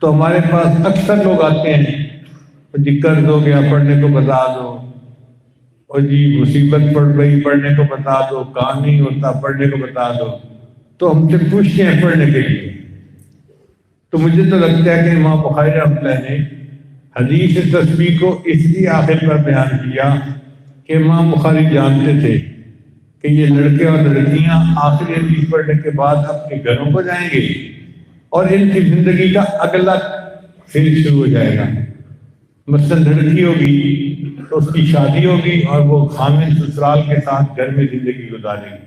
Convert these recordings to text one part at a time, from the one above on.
تو ہمارے پاس اکثر لوگ آتے ہیں، جی قرض ہو گیا پڑھنے کو بتا دو، اور جی مصیبت پڑ گئی پڑھنے کو بتا دو، کام نہیں ہوتا پڑھنے کو بتا دو، تو ہم سے پوچھتے ہیں پڑھنے کے لیے۔ تو مجھے تو لگتا ہے کہ امام بخاری رحمۃ اللہ نے حدیث تسبیح کو اس لیے آخر پر بیان کیا کہ امام بخاری جانتے تھے کہ یہ لڑکے اور لڑکیاں آخری حدیث پڑھنے کے بعد اپنے گھروں کو جائیں گے اور ان کی زندگی کا اگلا فیز شروع ہو جائے گا۔ مثلا لڑکی ہوگی تو اس کی شادی ہوگی اور وہ خامن سسرال کے ساتھ گھر میں زندگی گزارے گی۔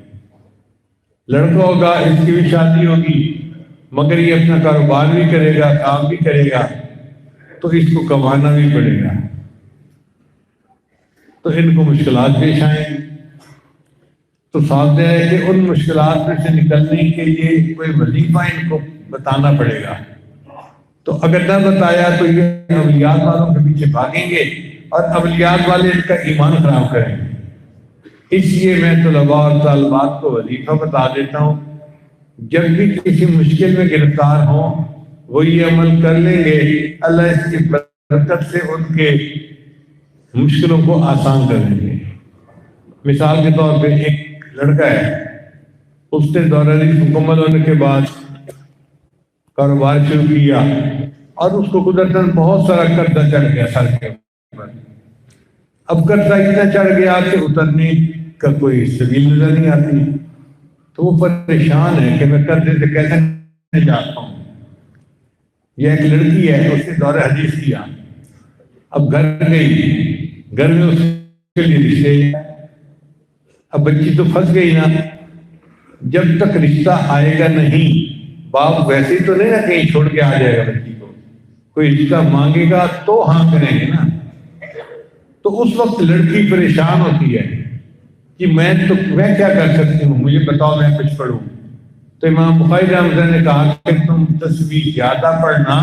لڑکا ہوگا، اس کی بھی شادی ہوگی مگر یہ اپنا کاروبار بھی کرے گا، کام بھی کرے گا، تو اس کو کمانا بھی پڑے گا، تو ان کو مشکلات پیش آئیں گی۔ تو صاف ہے کہ ان مشکلات میں سے نکلنے کے لیے کوئی وظیفہ ان کو بتانا پڑے گا۔ تو اگر نہ بتایا تو یہ اولیاء والوں کے پیچھے بھاگیں گے اور اولیاء والے ان کا ایمان خراب کریں گے۔ اس لیے میں طلباء اور طالبات کو وظیفہ بتا دیتا ہوں، جب بھی کسی مشکل میں گرفتار ہوں وہ یہ عمل کر لیں گے، اللہ اس کی برکت سے ان کے مشکلوں کو آسان کر دیں گے۔ مثال کے طور پہ ایک لڑکا ہے، اس نے دورہ رزق مکمل ہونے کے بعد کاروبار شروع کیا اور اس کو قدرتاً بہت سارا قرضہ چڑھ گیا سر کے اوپر۔ اب قرضہ اتنا چڑھ گیا کہ اترنے کا کوئی سبیل نظر نہیں آتی، تو وہ پریشان ہے کہ میں قرضے سے کیسے نجات پاؤں۔ یہ ایک لڑکی ہے، اس نے دورہ حدیث کیا، اب گھر گئی، گھر میں اس کے لیے رشتے، اب بچی تو پھنس گئی نا۔ جب تک رشتہ آئے گا نہیں، باپ ویسے ہی تو نہیں نا کہیں چھوڑ کے آ جائے گا بچی کو، کوئی رشتہ مانگے گا تو ہاں کریں گے نا۔ تو اس وقت لڑکی پریشان ہوتی ہے کہ میں کیا کر سکتی ہوں، مجھے بتاؤ میں کچھ پڑھوں۔ تو امام بخاری رحمۃ اللہ نے کہا کہ تم تسبیح زیادہ پڑھنا،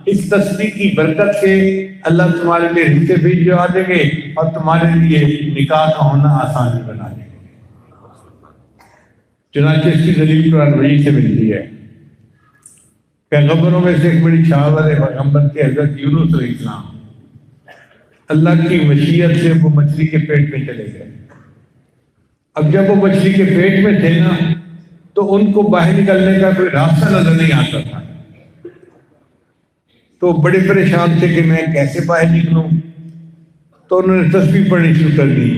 اس تسبیح کی برکت سے اللہ تمہارے لیے رشتے بھی جوا دیں گے اور تمہارے لیے نکاح کا ہونا آسان بھی بنا دیں گے۔ چنانچہ اس کی دلیل قرآن مجید سے ملتی ہے۔ پیغمبروں میں سے ایک بڑی شاور پیغمبر کے حضرت یونس علیہ السلام، اللہ کی مشیت سے وہ مچھلی کے پیٹ میں چلے گئے۔ اب جب وہ مچھلی کے پیٹ میں تھے نا تو ان کو باہر نکلنے کا کوئی راستہ نظر نہیں آتا تھا، تو بڑے پریشان تھے کہ میں کیسے باہر نکلوں۔ تو انہوں نے تسبیح پڑھنی شروع کر دی،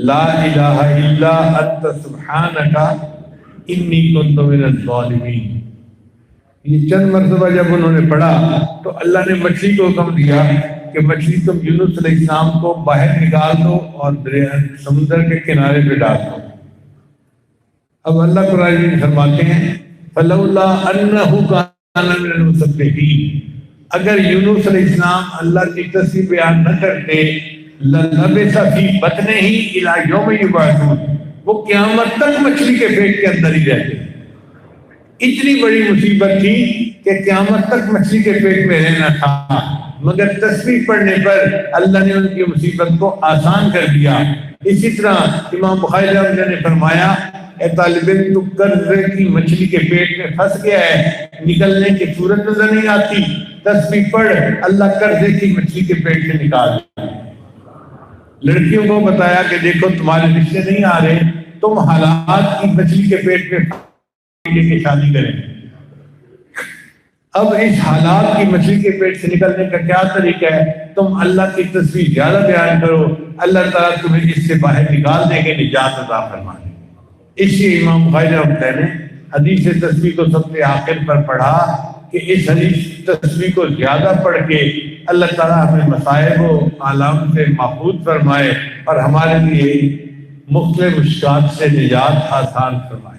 لا الہ الا انت سبحانک انی کنت من الظالمین۔ یہ چند مرتبہ جب انہوں نے پڑھا تو اللہ نے مچھلی کو حکم دیا کہ مچھلی تم یونس علیہ السلام کو باہر نکال دو اور سمندر کے کنارے پہ ڈال دو۔ اب اللہ قرآن میں فرماتے ہیں فلولا انہ کان من المسبحین، اگر یونس علیہ السلام اللہ کی تسبیح بیان نہ کرتے للبث فی بطنہ الی یوم یبعثون، وہ قیامت تک مچھلی کے پیٹ کے اندر ہی رہتے۔ اتنی بڑی مصیبت تھی کہ قیامت تک مچھلی کے پیٹ میں رہنا تھا، مگر تسبیح پڑھنے پر اللہ نے ان کی مصیبت کو آسان کر دیا۔ اسی طرح امام بخاری رحمۃ اللہ نے فرمایا، اے طالب علم تو قرضے کی مچھلی کے پیٹ میں پھنس گیا ہے، نکلنے کی صورت نظر نہیں آتی، تسبیح پڑھ، اللہ قرضے کی مچھلی کے پیٹ سے نکال۔ لڑکیوں کو بتایا کہ دیکھو تمہارے رشتے نہیں آ رہے، تم حالات کی مچھلی کے پیٹ میں کے شادی کریں۔ اب اس حالات کی مچھلی کے پیٹ سے نکلنے کا کیا طریقہ ہے؟ تم اللہ کی تسبیح زیادہ بیان کرو، اللہ تعالیٰ تمہیں اس سے باہر نکال دیں گے، نجات عطا فرما دیں گے۔ اس لیے امام بخاری رحمۃ اللہ نے حدیث تسبیح کو سب سے آخر پر پڑھا کہ اس حدیث تسبیح کو زیادہ پڑھ کے اللہ تعالیٰ ہمیں مصائب و آلام سے محفوظ فرمائے اور ہمارے لیے مختلف مشکلات سے نجات آسان فرمائے۔